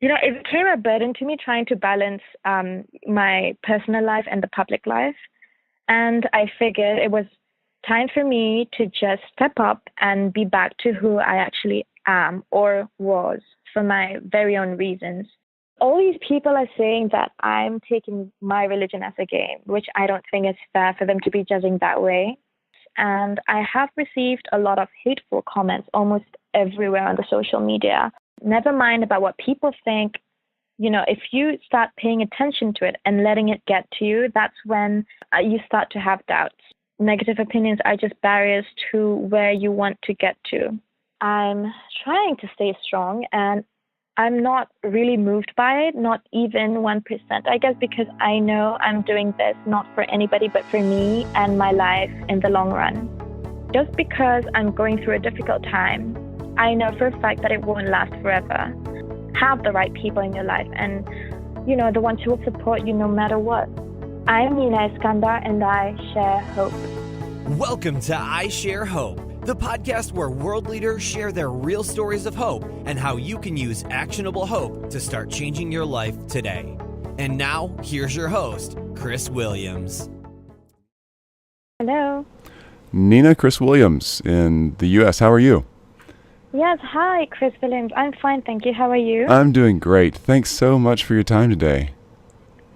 It became a burden to me trying to balance my personal life and the public life. And I figured it was time for me to just step up and be back to who I actually am or was for my very own reasons. All these people are saying that I'm taking my religion as a game, which I don't think is fair for them to be judging that way. And I have received a lot of hateful comments almost everywhere on the social media. Never mind about what people think. If you start paying attention to it and letting it get to you, that's when you start to have doubts. Negative opinions are just barriers to where you want to get to. I'm trying to stay strong, and I'm not really moved by it, not even 1%, I guess, because I know I'm doing this not for anybody but for me and my life in the long run. Just because I'm going through a difficult time, I know for a fact that it won't last forever. Have the right people in your life and, the ones who will support you no matter what. I'm Nina Iskandar, and I share hope. Welcome to I Share Hope, the podcast where world leaders share their real stories of hope and how you can use actionable hope to start changing your life today. And now, here's your host, Chris Williams. Hello. Nina, Chris Williams in the U.S. How are you? Yes, hi, Chris Williams. I'm fine, thank you. How are you? I'm doing great. Thanks so much for your time today.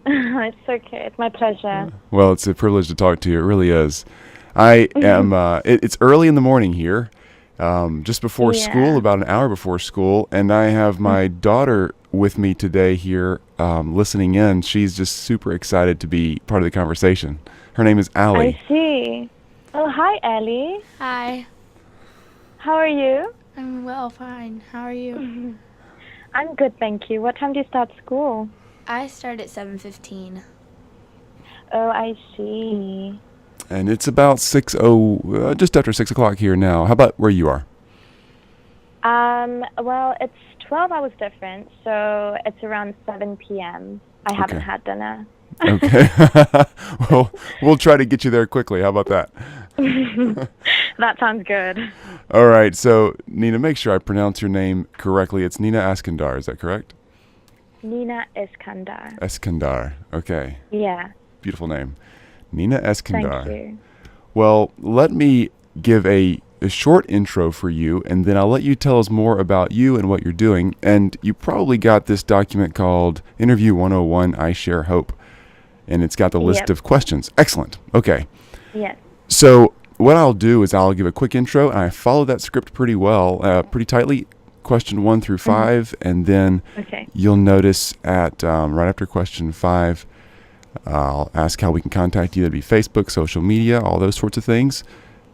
It's okay. It's my pleasure. Well, it's a privilege to talk to you. It really is. I am, it's early in the morning here, just before school, about an hour before school, and I have my daughter with me today here listening in. She's just super excited to be part of the conversation. Her name is Allie. I see. Oh, hi, Allie. Hi. How are you? I'm well, fine. How are you? I'm good, thank you. What time do you start school? I start at 7:15. Oh, I see. And it's about just after 6 o'clock here now. How about where you are? Well, it's 12 hours different, so it's around 7 p.m. I haven't had dinner. Okay. Well, we'll try to get you there quickly. How about that? That sounds good. All right. So, Nina, make sure I pronounce your name correctly. It's Nina Iskandar. Is that correct? Nina Iskandar. Iskandar. Okay. Yeah. Beautiful name. Nina Iskandar. Thank you. Well, let me give a short intro for you, and then I'll let you tell us more about you and what you're doing. And you probably got this document called Interview 101, I Share Hope. And it's got the list of questions. Excellent. Okay. Yes. So what I'll do is I'll give a quick intro, and I follow that script pretty well, pretty tightly, question 1 through 5, and then you'll notice at right after question 5, I'll ask how we can contact you. That'd be Facebook, social media, all those sorts of things.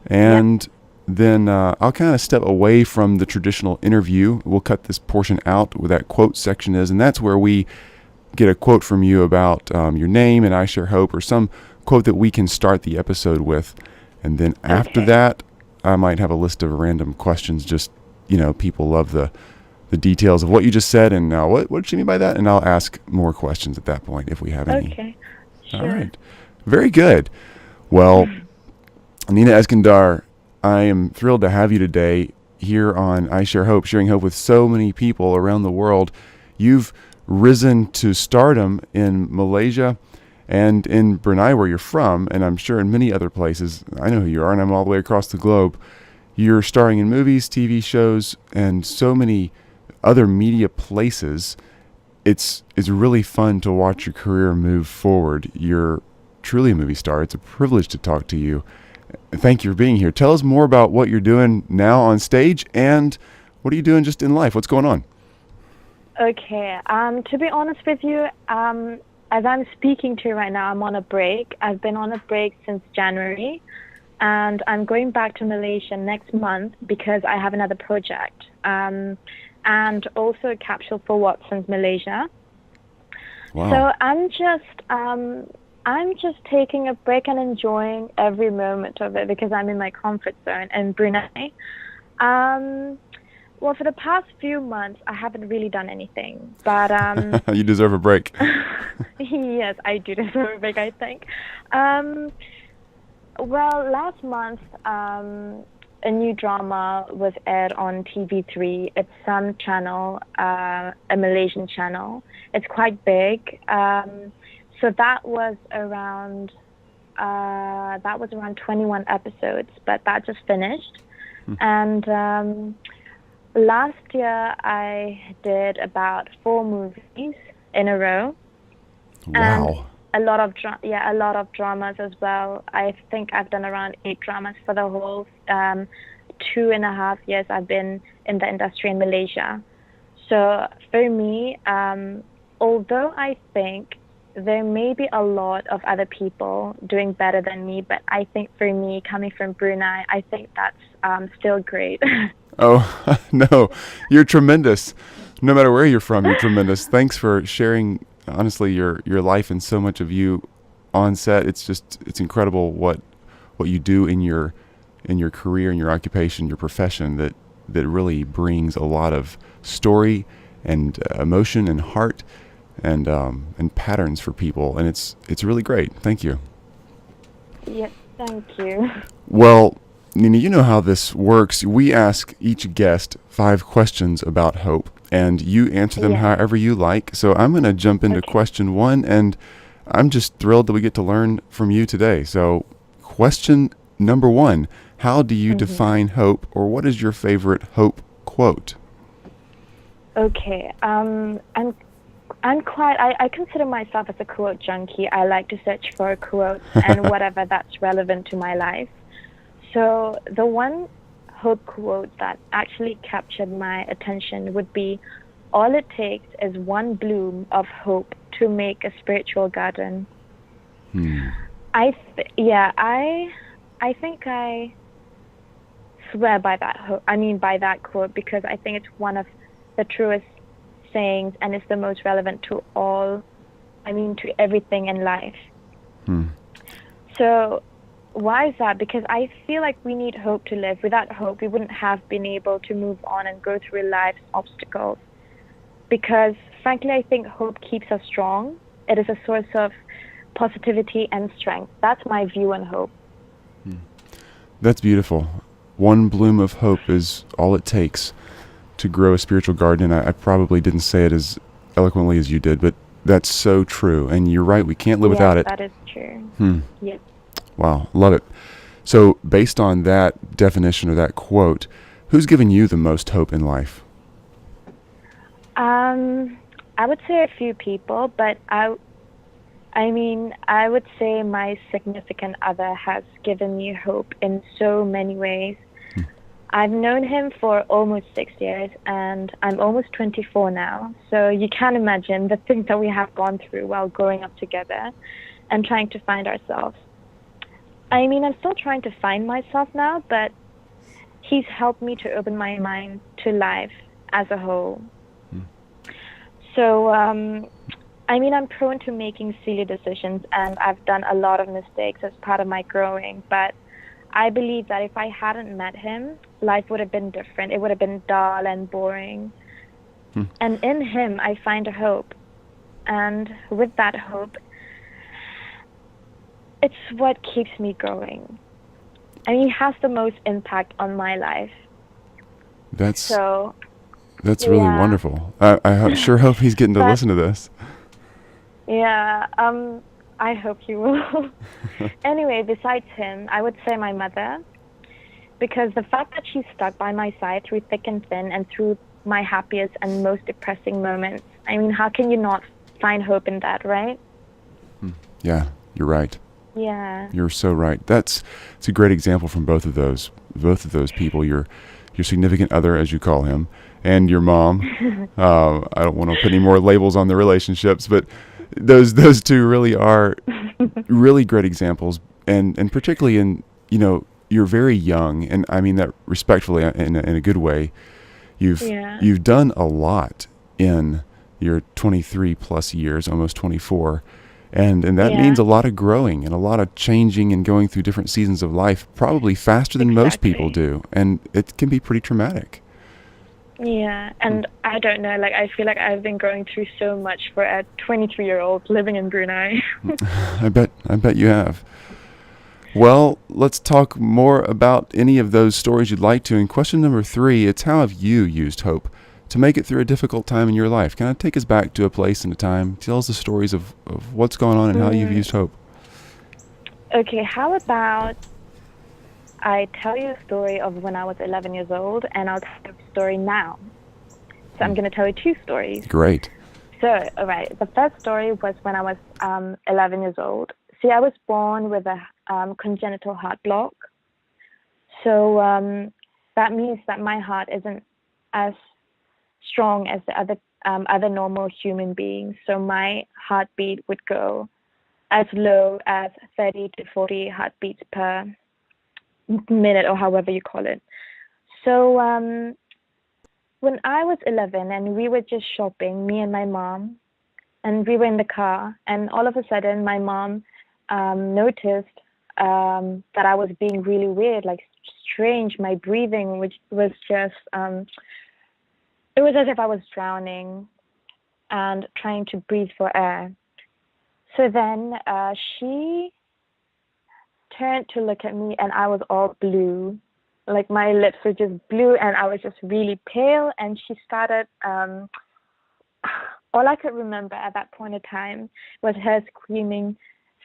And then I'll kind of step away from the traditional interview. We'll cut this portion out where that quote section is, and that's where we get a quote from you about your name and I Share Hope, or some quote that we can start the episode with. And then after that, I might have a list of random questions. Just, people love the details of what you just said, and what did you mean by that? And I'll ask more questions at that point if we have any. Okay. Sure. All right. Very good. Well, Nina Iskandar, I am thrilled to have you today here on I Share Hope, sharing hope with so many people around the world. You've risen to stardom in Malaysia and in Brunei, where you're from, and I'm sure in many other places. I know who you are, and I'm all the way across the globe. You're starring in movies, TV shows, and so many other media places. It's really fun to watch your career move forward. You're truly a movie star. It's a privilege to talk to you. Thank you for being here. Tell us more about what you're doing now on stage, and what are you doing just in life? What's going on? Okay. To be honest with you, as I'm speaking to you right now, I'm on a break. I've been on a break since January, and I'm going back to Malaysia next month because I have another project, and also a capsule for Watson's Malaysia. Wow. So I'm just taking a break and enjoying every moment of it because I'm in my comfort zone in Brunei. Well, for the past few months, I haven't really done anything, but you deserve a break. Yes, I do deserve a break, I think. Well, last month, a new drama was aired on TV3. It's some channel, a Malaysian channel. It's quite big. So that was around 21 episodes, but that just finished. And last year I did about 4 movies in a row. Wow. And a lot of dramas as well. I think I've done around 8 dramas for the whole 2.5 years I've been in the industry in Malaysia. So for me, although I think there may be a lot of other people doing better than me, but I think for me, coming from Brunei, I think that's still great. Oh, no, you're tremendous. No matter where you're from, you're tremendous. Thanks for sharing, honestly, your life and so much of you on set. It's incredible what you do in your career, in your occupation, your profession, that really brings a lot of story and emotion and heart and patterns for people, and it's really great. Thank you. Yes, thank you. Well, Nina, you know how this works. We ask each guest 5 questions about hope, and you answer them however you like. So I'm going to jump into question 1, and I'm just thrilled that we get to learn from you today. So question number 1, how do you define hope, or what is your favorite hope quote? Okay, I consider myself as a quote junkie. I like to search for quotes and whatever that's relevant to my life. So the one hope quote that actually captured my attention would be, all it takes is one bloom of hope to make a spiritual garden. I think I swear by that by that quote, because I think it's one of the truest sayings, and it's the most relevant to to everything in life. So why is that? Because I feel like we need hope to live. Without hope, we wouldn't have been able to move on and go through life's obstacles. Because frankly, I think hope keeps us strong. It is a source of positivity and strength. That's my view on hope. That's beautiful. One bloom of hope is all it takes to grow a spiritual garden. And I probably didn't say it as eloquently as you did, but that's so true. And you're right, we can't live without it. That is true. Yes. Wow, love it. So based on that definition or that quote, who's given you the most hope in life? I would say a few people, but I would say my significant other has given me hope in so many ways. I've known him for almost 6 years, and I'm almost 24 now. So you can imagine the things that we have gone through while growing up together and trying to find ourselves. I'm still trying to find myself now, but he's helped me to open my mind to life as a whole. So, I'm prone to making silly decisions, and I've done a lot of mistakes as part of my growing, but I believe that if I hadn't met him, life would have been different. It would have been dull and boring. And in him, I find a hope. And with that hope, it's what keeps me going. He has the most impact on my life. That's really wonderful. I sure hope he's getting to listen to this. Yeah, I hope he will. Anyway, besides him, I would say my mother, because the fact that she stuck by my side through thick and thin and through my happiest and most depressing moments. How can you not find hope in that, right? Yeah, you're right. Yeah. You're so right. It's a great example from both of those people, your significant other, as you call him, and your mom. I don't want to put any more labels on the relationships, but those two really are really great examples, and particularly in, you're very young, and I mean that respectfully in a good way. You've done a lot in your 23 plus years, almost 24. And that means a lot of growing and a lot of changing and going through different seasons of life, probably faster than most people do. And it can be pretty traumatic. Yeah, and I don't know, I feel like I've been going through so much for a 23-year-old living in Brunei. I bet you have. Well, let's talk more about any of those stories you'd like to. And question number 3, it's how have you used hope to make it through a difficult time in your life? Kind of take us back to a place and a time. Tell us the stories of what's going on and how you've used hope. Okay, how about I tell you a story of when I was 11 years old, and I'll tell you a story now. So I'm going to tell you 2 stories. Great. So, all right, the first story was when I was 11 years old. See, I was born with a congenital heart block. So that means that my heart isn't as strong as the other normal human beings. So my heartbeat would go as low as 30 to 40 heartbeats per minute, or however you call it. So when I was 11 and we were just shopping, me and my mom, and we were in the car, and all of a sudden my mom noticed that I was being really weird, like strange. My breathing, which was just, it was as if I was drowning and trying to breathe for air. So then she turned to look at me, and I was all blue. Like my lips were just blue, and I was just really pale. And she started, all I could remember at that point in time was her screaming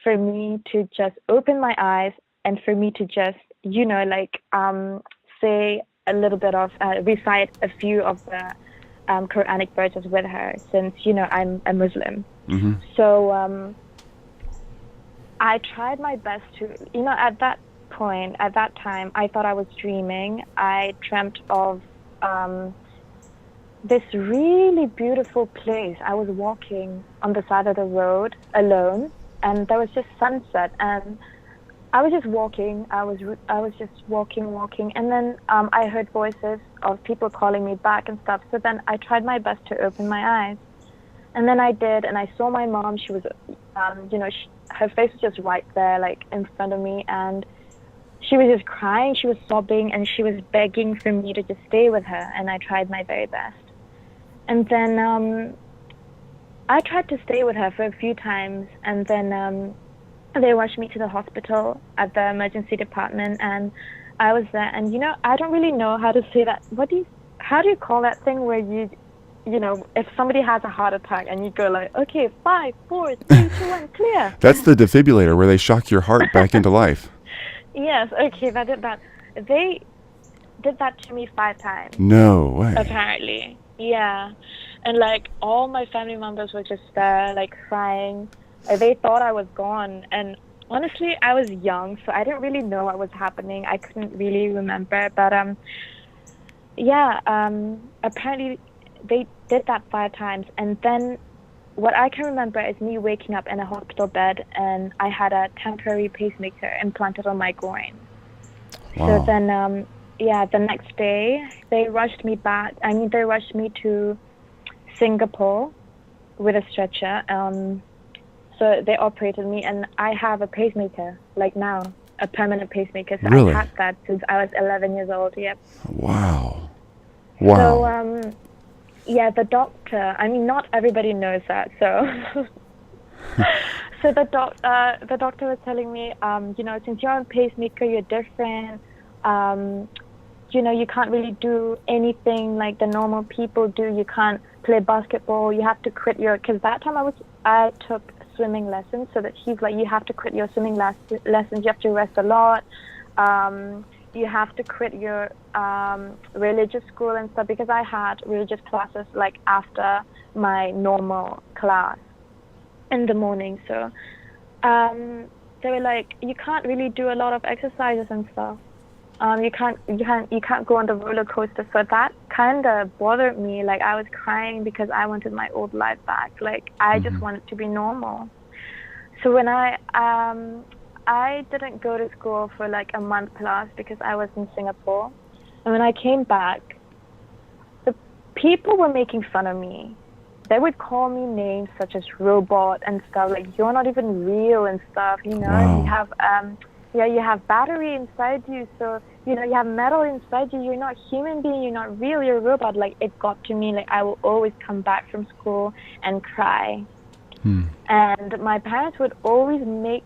for me to just open my eyes and for me to just, say a little bit of, recite a few of the Quranic verses with her, since, I'm a Muslim. Mm-hmm. So I tried my best to, at that point, at that time, I thought I was dreaming. I dreamt of this really beautiful place. I was walking on the side of the road alone, and there was just sunset, and I was just walking. I was just walking, and then I heard voices of people calling me back and stuff. So then I tried my best to open my eyes, and then I did, and I saw my mom. She was, her face was just right there, like in front of me, and she was just crying. She was sobbing, and she was begging for me to just stay with her, and I tried my very best. And then I tried to stay with her for a few times, and then they rushed me to the hospital at the emergency department, and I was there. And I don't really know how to say that. How do you call that thing where you if somebody has a heart attack and you go like, okay, 5, 4, 3, 2, 1, clear. That's the defibrillator, where they shock your heart back into life. Yes, okay, they did that. They did that to me 5 times. No way. Apparently, yeah. And like all my family members were just there, like crying. They thought I was gone, and honestly, I was young, so I didn't really know what was happening. I couldn't really remember, but apparently they did that 5 times. And then what I can remember is me waking up in a hospital bed, and I had a temporary pacemaker implanted on my groin. Wow. So then, the next day, they rushed me back. They rushed me to Singapore with a stretcher. So they operated me, and I have a pacemaker, like now, a permanent pacemaker. So Really? I've had that since I was 11 years old, yep. Wow. So, the doctor, not everybody knows that, so... So the doctor was telling me, since you're on pacemaker, you're different. You can't really do anything like the normal people do. You can't play basketball. You have to quit because that time I took swimming lessons. So that he's like, you have to quit your swimming lessons. You have to rest a lot. You have to quit your religious school and stuff, because I had religious classes like after my normal class in the morning. So they were like, you can't really do a lot of exercises and stuff. You can't go on the roller coaster. So that kind of bothered me. Like I was crying because I wanted my old life back. Like I just wanted to be normal. So when I didn't go to school for like a month plus because I was in Singapore. And when I came back, the people were making fun of me. They would call me names such as robot and stuff, like you're not even real and stuff, Wow. You have battery inside you, so you have metal inside you, you're not human being, you're not real, you're a robot. Like it got to me, like I will always come back from school and cry. And my parents would always make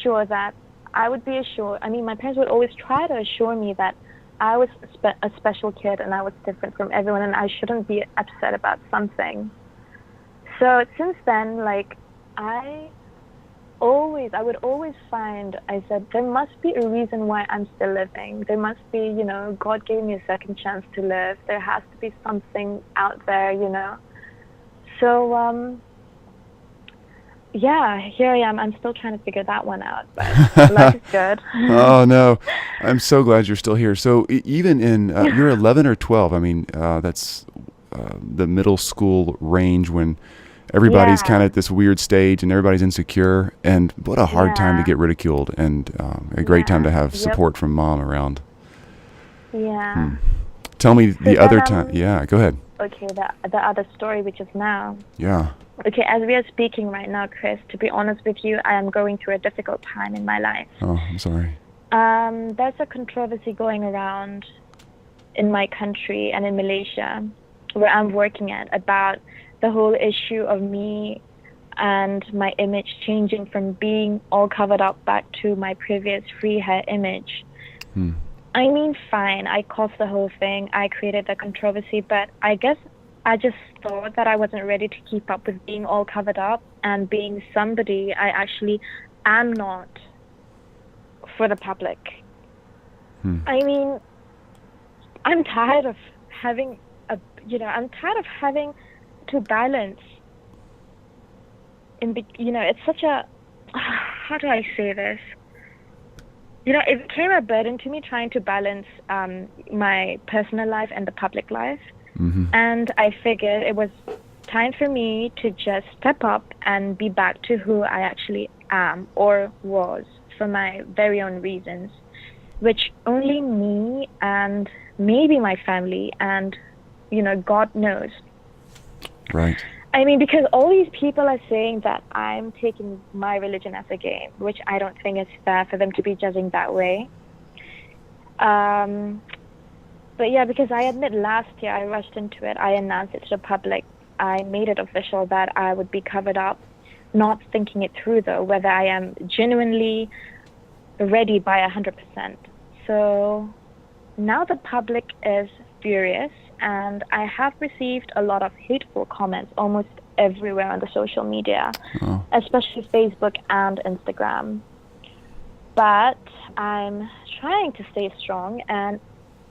sure that I would be assured. I mean, my parents would always try to assure me that I was a special kid and I was different from everyone and I shouldn't be upset about something. So since then, like, I would always find, I said, there must be a reason why I'm still living. There must be, you know, God gave me a second chance to live. There has to be something out there, you know. So, yeah, here I am. I'm still trying to figure that one out, but life is good. Oh, no. I'm so glad you're still here. So even in, you're 11 or 12. I mean, that's the middle school range when everybody's kind of at this weird stage and everybody's insecure. And what a hard time to get ridiculed, and a great time to have support from mom around. Yeah. Tell me the other time. Yeah, go ahead. Okay, the other story, which is now. Yeah. Okay, as we are speaking right now, Chris, to be honest with you, I am going through a difficult time in my life. Oh, I'm sorry. There's a controversy going around in my country and in Malaysia, where I'm working at, about the whole issue of me and my image changing from being all covered up back to my previous free hair image. I mean, fine, I caused the whole thing, I created the controversy, but I guess I just thought that I wasn't ready to keep up with being all covered up and being somebody I actually am not for the public. I mean, I'm tired of having I'm tired of having to balance it's such a, how do I say this? You know, it became a burden to me trying to balance my personal life and the public life. And I figured it was time for me to just step up and be back to who I actually am or was for my very own reasons, which only me and maybe my family and, you know, God knows. Right. I mean, because all these people are saying that I'm taking my religion as a game, which I don't think is fair for them to be judging that way. But yeah, because I admit last year I rushed into it. I announced it to the public. I made it official that I would be covered up, not thinking it through though, whether I am genuinely ready by 100%. So now the public is furious, and I have received a lot of hateful comments almost everywhere on the social media, especially Facebook and Instagram. But I'm trying to stay strong, and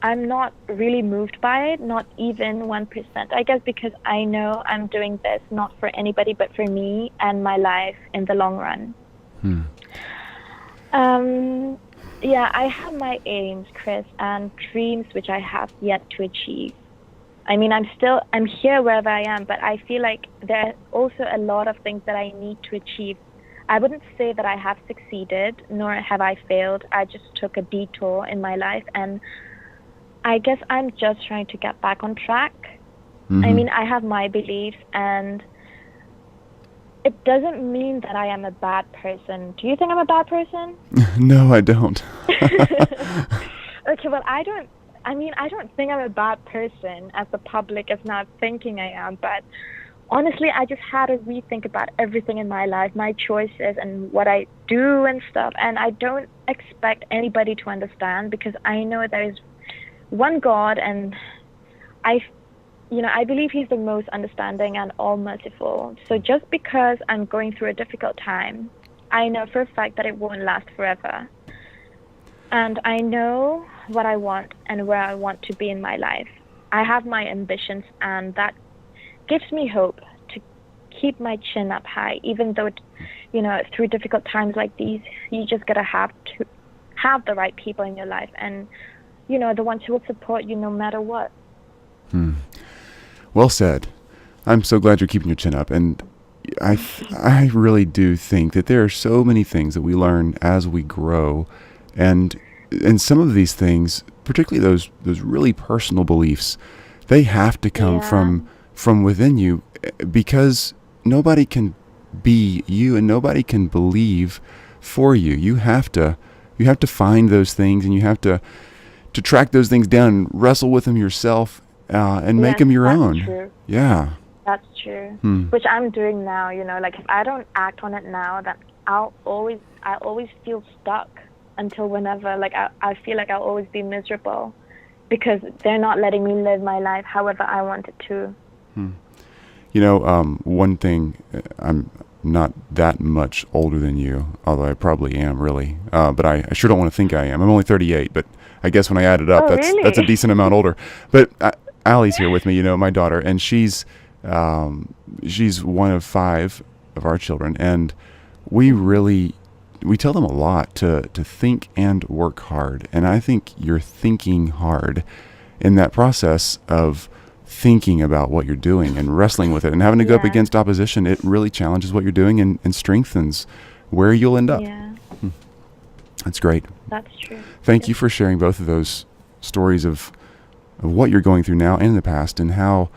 I'm not really moved by it, not even 1%. I guess because I know I'm doing this not for anybody but for me and my life in the long run. Yeah, I have my aims, Chris, and dreams which I have yet to achieve. I mean, I'm here wherever I am, but I feel like there are also a lot of things that I need to achieve. I wouldn't say that I have succeeded, nor have I failed. I just took a detour in my life, and I guess I'm just trying to get back on track. I mean, I have my beliefs, and it doesn't mean that I am a bad person. Do you think I'm a bad person? No, I don't. Okay, well, I don't think I'm a bad person as the public is now thinking I am, but honestly, I just had to rethink about everything in my life, my choices and what I do and stuff, and I don't expect anybody to understand, because I know there is one God, and I believe He's the most understanding and all-merciful. So just because I'm going through a difficult time, I know for a fact that it won't last forever. And I know what I want and where I want to be in my life. I have my ambitions, and that gives me hope to keep my chin up high, even though, through difficult times like these, you just gotta have the right people in your life, and, the ones who will support you no matter what. Well said. I'm so glad you're keeping your chin up. And I really do think that there are so many things that we learn as we grow. And some of these things, particularly those really personal beliefs, they have to come from within you, because nobody can be you and nobody can believe for you. You have to find those things, and you have to track those things down and wrestle with them yourself, and make them your own. True. Yeah. That's true. Which I'm doing now, like if I don't act on it now, then I'll always feel stuck. until whenever. Like, I feel like I'll always be miserable because they're not letting me live my life however I want it to. One thing, I'm not that much older than you, although I probably am really, but I sure don't want to think I am. I'm only 38, but I guess when I add it up, that's a decent amount older. But Allie's here with me, my daughter, and she's one of 5 of our children, and we tell them a lot to think and work hard. And I think you're thinking hard in that process of thinking about what you're doing and wrestling with it and having to go up against opposition. It really challenges what you're doing and strengthens where you'll end up. Yeah. That's great. That's true. Thank you for sharing both of those stories of what you're going through now and in the past, and how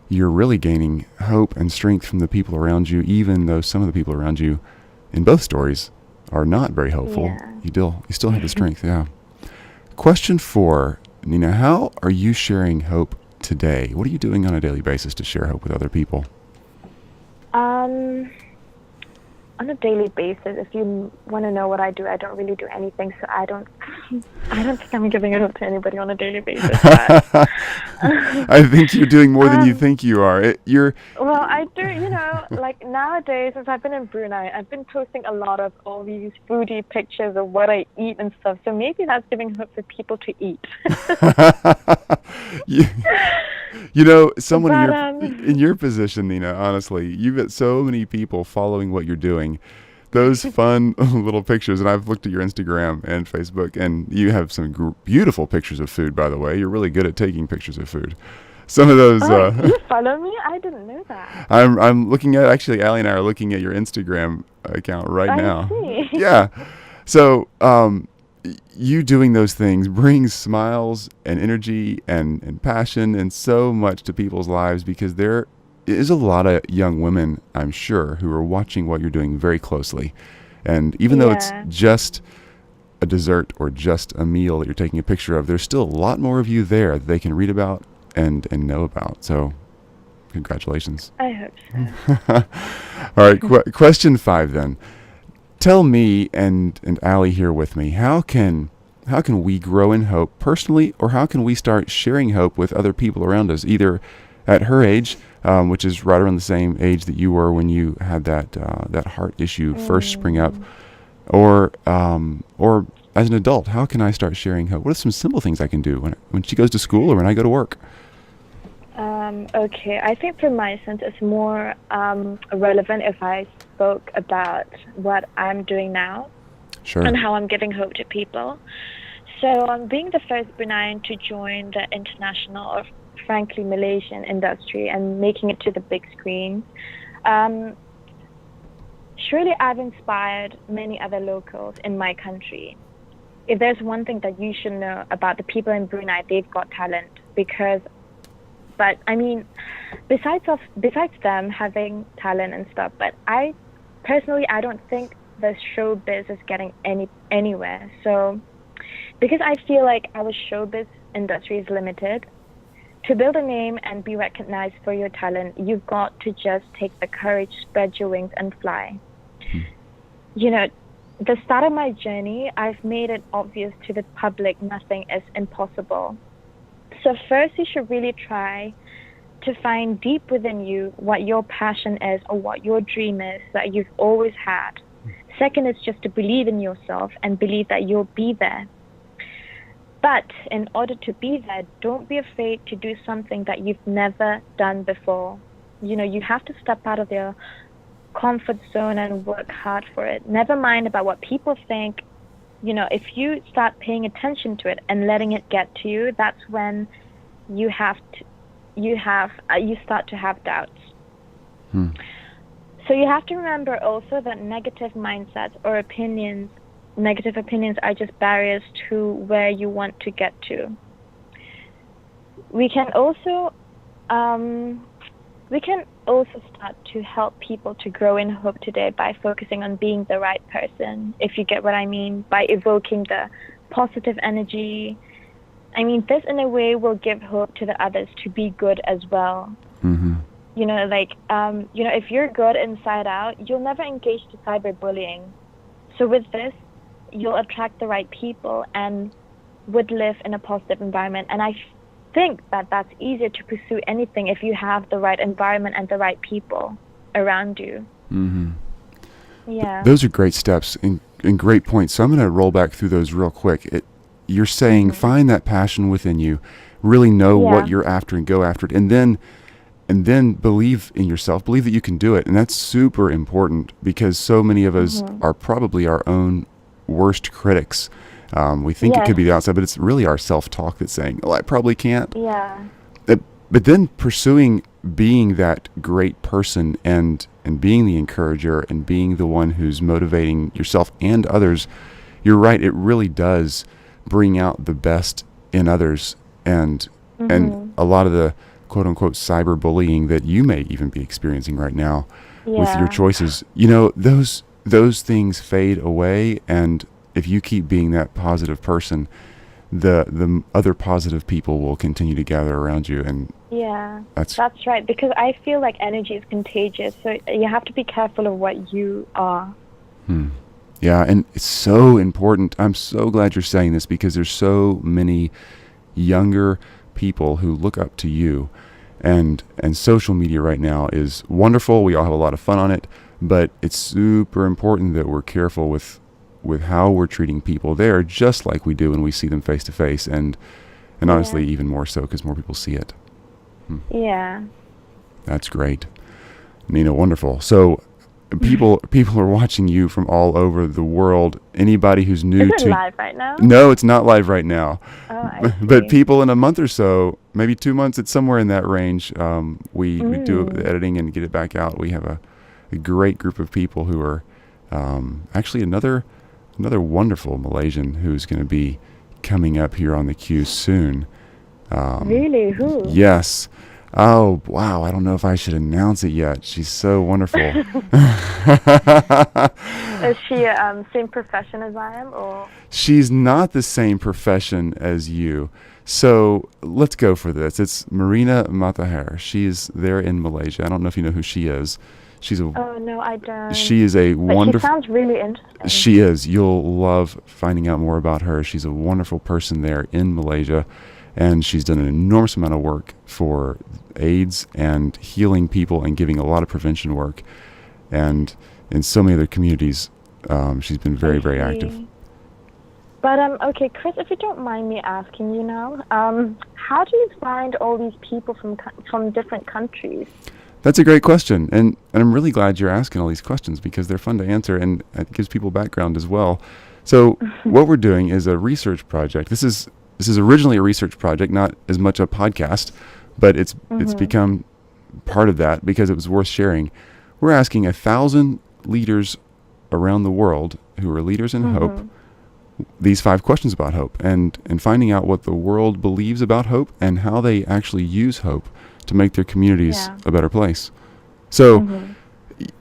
you're really gaining hope and strength from the people around you, even though some of the people around you in both stories are not very hopeful. Yeah. You still have the strength. Yeah. Question 4, Nina, how are you sharing hope today? What are you doing on a daily basis to share hope with other people? On a daily basis, if you want to know what I do, I don't really do anything, so I don't think I'm giving it up to anybody on a daily basis. I think you're doing more than you think you are. Well, I do, like nowadays, since I've been in Brunei, I've been posting a lot of all these foodie pictures of what I eat and stuff, so maybe that's giving hope for people to eat. Someone in your position, Nina, honestly, you've got so many people following what you're doing. Those fun little pictures, and I've looked at your Instagram and Facebook, and you have some beautiful pictures of food, by the way. You're really good at taking pictures of food. Some of those... you follow me? I didn't know that. I'm looking at... Actually, Allie and I are looking at your Instagram account right now. I see. Yeah. So... you doing those things brings smiles and energy and passion and so much to people's lives, because there is a lot of young women, I'm sure, who are watching what you're doing very closely. And even though it's just a dessert or just a meal that you're taking a picture of, there's still a lot more of you there that they can read about and know about. So congratulations. I hope so. All right, question 5 then. Tell me and Allie here with me, how can we grow in hope personally, or how can we start sharing hope with other people around us, either at her age, which is right around the same age that you were when you had that heart issue first spring up, or as an adult, how can I start sharing hope? What are some simple things I can do when she goes to school or when I go to work? Okay, I think for my sense it's more relevant if I spoke about what I'm doing now. Sure. And how I'm giving hope to people. So being the first Bruneian to join the international, or frankly Malaysian industry, and making it to the big screen, surely I've inspired many other locals in my country. If there's one thing that you should know about the people in Brunei, they've got talent. But I mean, besides them having talent and stuff, but I don't think the showbiz is getting anywhere. So, because I feel like our showbiz industry is limited, to build a name and be recognized for your talent, you've got to just take the courage, spread your wings, and fly. The start of my journey, I've made it obvious to the public nothing is impossible. So first, you should really try to find deep within you what your passion is or what your dream is that you've always had. Second is just to believe in yourself and believe that you'll be there. But in order to be there, don't be afraid to do something that you've never done before. You have to step out of your comfort zone and work hard for it. Never mind about what people think. If you start paying attention to it and letting it get to you, that's when you start to have doubts. So you have to remember also that negative mindsets or negative opinions are just barriers to where you want to get to. We can also start to help people to grow in hope today by focusing on being the right person, if you get what I mean, by evoking the positive energy. I mean, this in a way will give hope to the others to be good as well. Mm-hmm. If you're good inside out, you'll never engage to cyberbullying. So with this, you'll attract the right people and would live in a positive environment. And I think that that's easier to pursue anything if you have the right environment and the right people around you. Mm-hmm. Yeah. Those are great steps and great points. So I'm going to roll back through those real quick. You're saying find that passion within you, really know what you're after and go after it, and then believe in yourself, believe that you can do it. And that's super important because so many of us are probably our own worst critics. We think it could be the outside, but it's really our self-talk that's saying, oh, I probably can't. Yeah. But then pursuing being that great person and being the encourager and being the one who's motivating yourself and others, you're right, it really does bring out the best in others and a lot of the quote-unquote cyberbullying that you may even be experiencing right now with your choices. You know, those things fade away, and if you keep being that positive person, the other positive people will continue to gather around you. And that's right, because I feel like energy is contagious, so you have to be careful of what you are. Yeah, and it's so important. I'm so glad you're saying this because there's so many younger people who look up to you, and social media right now is wonderful. We all have a lot of fun on it, but it's super important that we're careful with how we're treating people there, just like we do when we see them face to face, and honestly even more so because more people see it. Yeah, that's great, Nina. Wonderful. So people are watching you from all over the world. Anybody who's new Is it live right now? No, it's not live right now. Oh, I see. But people in a month or so, maybe 2 months, it's somewhere in that range. We do the editing and get it back out. We have a great group of people who are actually another wonderful Malaysian who's going to be coming up here on the queue soon. Really? Who? Yes. Oh, wow. I don't know if I should announce it yet. She's so wonderful. Is she same profession as I am, or? She's not the same profession as you. So let's go for this. It's Marina Matahir. She's there in Malaysia. I don't know if you know who she is. Oh, no, I don't. She is a wonderful... She sounds really interesting. She is. You'll love finding out more about her. She's a wonderful person there in Malaysia, and she's done an enormous amount of work for AIDS and healing people and giving a lot of prevention work. And in so many other communities, she's been very, very active. But, okay, Chris, if you don't mind me asking you now, how do you find all these people from different countries? That's a great question, and I'm really glad you're asking all these questions because they're fun to answer and it gives people background as well. So what we're doing is a research project. This is originally a research project, not as much a podcast, but it's become part of that because it was worth sharing. We're asking 1,000 leaders around the world who are leaders in hope these 5 questions about hope and finding out what the world believes about hope and how they actually use hope to make their communities a better place. So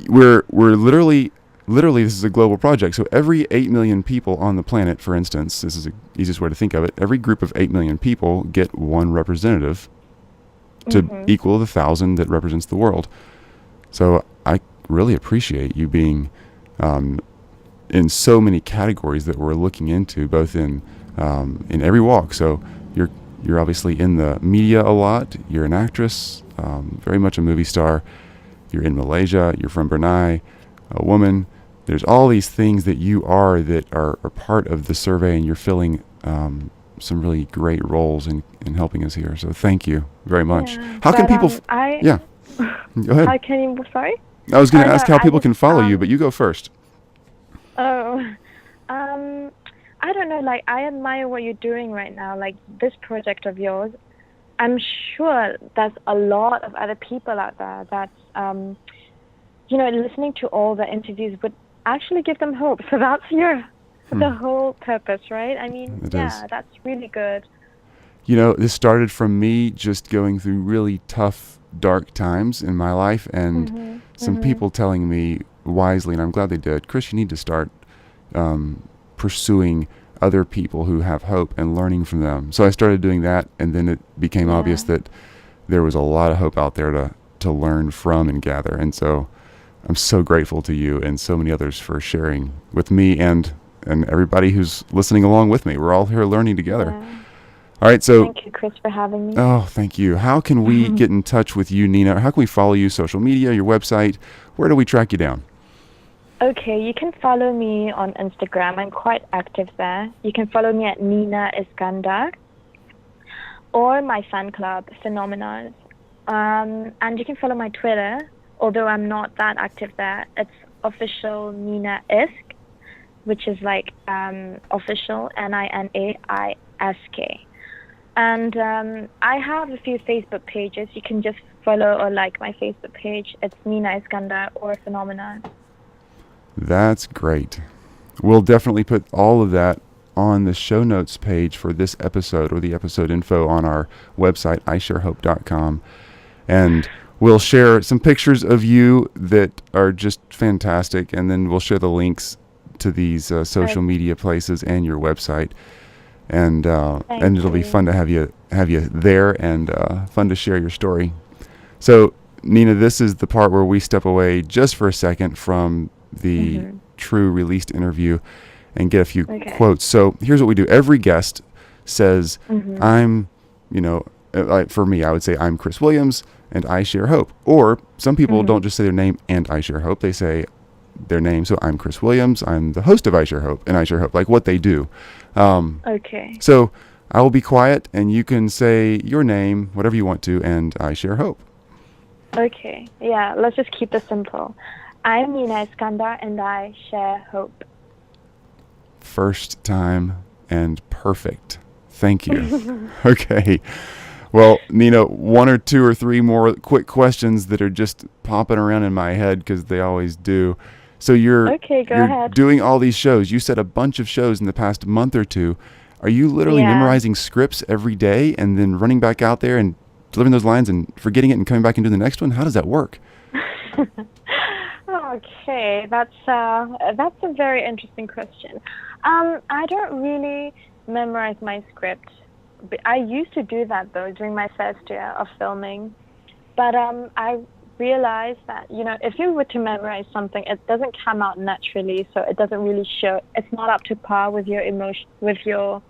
we're literally this is a global project. So every 8 million people on the planet, for instance, this is the easiest way to think of it, every group of 8 million people get one representative to equal the 1,000 that represents the world. So I really appreciate you being in so many categories that we're looking into, both in every walk. So you're obviously in the media a lot. You're an actress, very much a movie star. You're in Malaysia. You're from Brunei, a woman. There's all these things that you are that are part of the survey, and you're filling some really great roles in helping us here. So thank you very much. Yeah, how can people... Yeah. Go ahead. How can you... Sorry? I was going to ask how people can follow you, but you go first. I don't know, like, I admire what you're doing right now, like this project of yours. I'm sure there's a lot of other people out there that, listening to all the interviews would actually give them hope. So that's the whole purpose, right? I mean, that's really good. This started from me just going through really tough, dark times in my life, and some people telling me wisely, and I'm glad they did, Chris, you need to start pursuing other people who have hope and learning from them. So I started doing that, and then it became obvious that there was a lot of hope out there to learn from and gather. And so I'm so grateful to you and so many others for sharing with me and and everybody who's listening along with me. We're all here learning together. Yeah. All right, so thank you, Chris, for having me. Oh, thank you. How can we get in touch with you, Nina? How can we follow you? Social media, your website? Where do we track you down? Okay, you can follow me on Instagram. I'm quite active there. You can follow me at Nina Iskandar, or my fan club, Phenomenal. And you can follow my Twitter, although I'm not that active there. It's official Nina Isk, which is like official, NINAISK. And I have a few Facebook pages. You can just follow or like my Facebook page. It's Nina Iskandar or Phenomenal. That's great. We'll definitely put all of that on the show notes page for this episode, or the episode info on our website, isharehope.com. And we'll share some pictures of you that are just fantastic, and then we'll share the links to these social media places and your website. And it'll be fun to have you there, and fun to share your story. So, Nina, this is the part where we step away just for a second from the true released interview and get a few quotes. So here's what we do. Every guest says, I'm, for me, I would say I'm Chris Williams and I share hope. Or some people don't just say their name and I share hope. They say their name. So I'm Chris Williams. I'm the host of I Share Hope, and I share hope, like what they do. So I will be quiet, and you can say your name, whatever you want to, and I share hope. Okay. Yeah, let's just keep it simple. I'm Nina Iskandar, and I share hope. First time and perfect. Thank you. Okay. Well, Nina, one or two or three more quick questions that are just popping around in my head, because they always do. So you're ahead. Doing all these shows. You said a bunch of shows in the past month or two. Are you literally memorizing scripts every day and then running back out there and delivering those lines and forgetting it and coming back and doing the next one? How does that work? Okay, that's a very interesting question. I don't really memorize my script. I used to do that though during my first year of filming, but I realized that if you were to memorize something, it doesn't come out naturally, so it doesn't really show. It's not up to par with your emotion, with your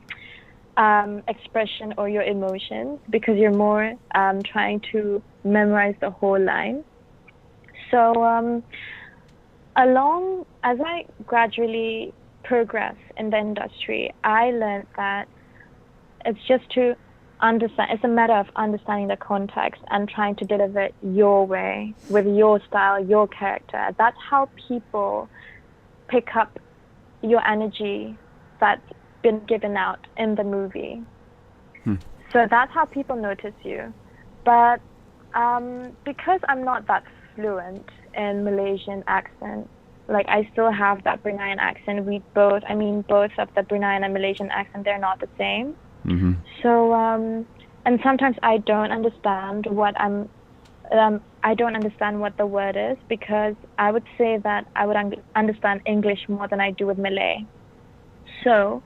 expression or your emotions, because you're more trying to memorize the whole line. So as I gradually progress in the industry, I learned that it's just to understand. It's a matter of understanding the context and trying to deliver it your way, with your style, your character. That's how people pick up your energy that's been given out in the movie. So that's how people notice you. But because I'm not that fluent in Malaysian accent, like I still have that Bruneian accent. Both of the Bruneian and Malaysian accent, they're not the same. So, and sometimes I don't understand I don't understand what the word is, because I would say that I would understand English more than I do with Malay. So,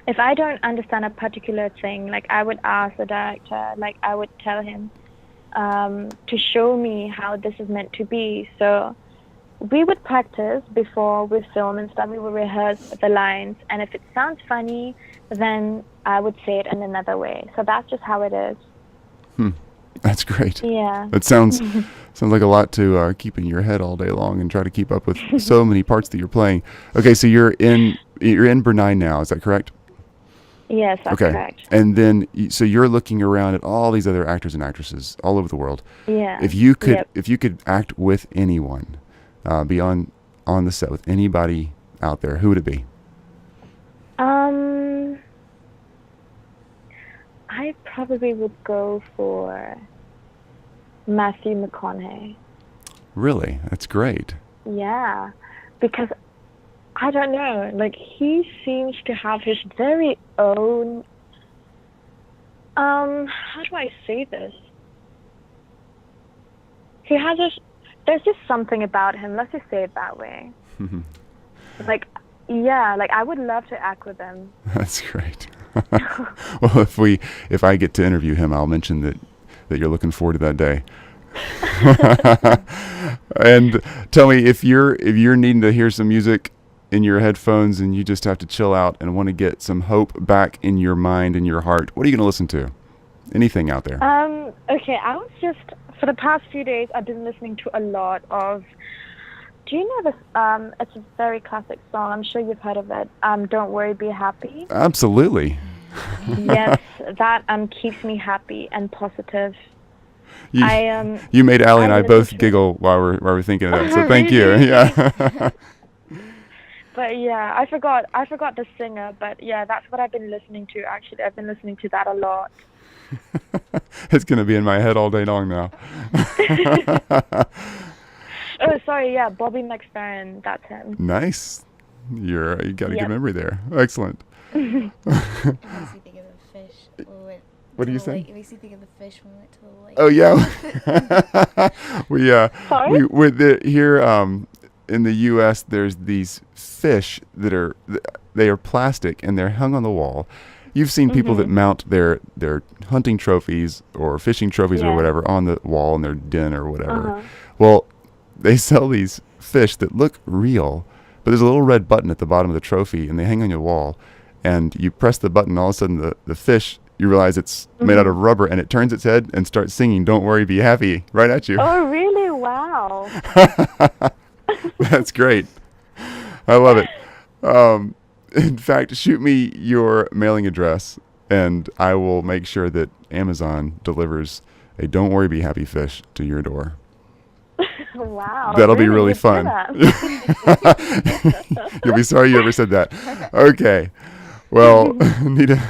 if I don't understand a particular thing, like I would ask the director, like I would tell him to show me how this is meant to be. So, we would practice before we film and stuff. We would rehearse the lines, and if it sounds funny, then I would say it in another way. So that's just how it is. That's great. Yeah. That sounds like a lot to keep in your head all day long and try to keep up with so many parts that you're playing. Okay, so you're in Brunei now, is that correct? Yes, that's correct. And then so you're looking around at all these other actors and actresses all over the world. Yeah. If you could act with anyone, be on the set with anybody out there, who would it be? I probably would go for Matthew McConaughey. Really? That's great. Yeah, because I don't know, like he seems to have his very own, how do I say this? He has there's just something about him, let's just say it that way. Like I would love to act with him. That's great. Well, if I get to interview him, I'll mention that you're looking forward to that day. And tell me, if you're needing to hear some music in your headphones and you just have to chill out and want to get some hope back in your mind and your heart, what are you going to listen to? Anything out there? Okay, I was just, for the past few days, I've been listening to a lot of, do you know this, it's a very classic song, I'm sure you've heard of it, Don't Worry, Be Happy. Absolutely. Yes, that keeps me happy and positive. You made Allie and I both giggle while we're thinking of that, so thank you. Yeah. But yeah, I forgot the singer, but yeah, that's what I've been listening to, actually. I've been listening to that a lot. It's going to be in my head all day long now. Oh, sorry, yeah, Bobby McFerrin, that's him. Nice. You got a good memory there. Excellent. It makes you think of the fish. What do you say? It makes you think of the fish when we went to the lake. Oh yeah. Sorry? Here in the U.S. there's these fish that are plastic and they're hung on the wall. You've seen people that mount their hunting trophies or fishing trophies or whatever on the wall in their den or whatever. Well, they sell these fish that look real, but there's a little red button at the bottom of the trophy and they hang on your wall. And you press the button, all of a sudden the fish, you realize it's made out of rubber, and it turns its head and starts singing "Don't Worry, Be Happy" right at you. Oh, really? Wow. That's great. I love it. In fact, shoot me your mailing address, and I will make sure that Amazon delivers a "Don't Worry, Be Happy" fish to your door. Wow. That'll be really fun. You'll be sorry you ever said that. Okay. Well, Nita,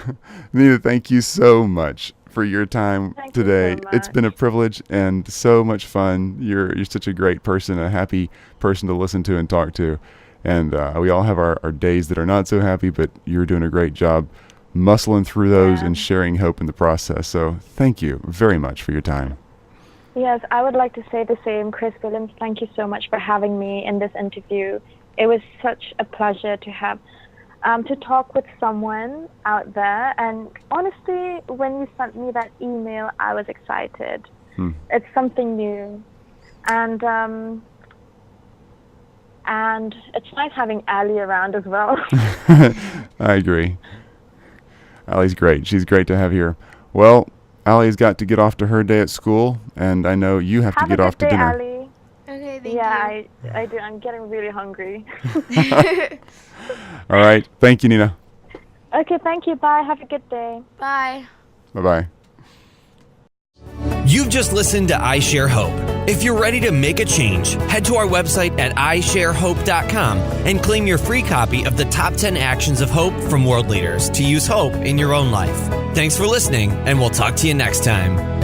thank you so much for your time today. So it's been a privilege and so much fun. You're such a great person, a happy person to listen to and talk to. And we all have our days that are not so happy, but you're doing a great job muscling through those and sharing hope in the process. So thank you very much for your time. Yes, I would like to say the same. Chris Williams, thank you so much for having me in this interview. It was such a pleasure to have to talk with someone out there. And honestly, when you sent me that email, I was excited. It's something new. And it's nice having Allie around as well. I agree. Allie's great. She's great to have here. Well, Allie's got to get off to her day at school, and I know you have to get off to dinner. Allie. Okay, thank you. Yeah, I do. I'm getting really hungry. All right. Thank you, Nina. Okay, thank you. Bye. Have a good day. Bye. Bye-bye. You've just listened to I Share Hope. If you're ready to make a change, head to our website at isharehope.com and claim your free copy of the Top 10 Actions of Hope from World Leaders to use hope in your own life. Thanks for listening, and we'll talk to you next time.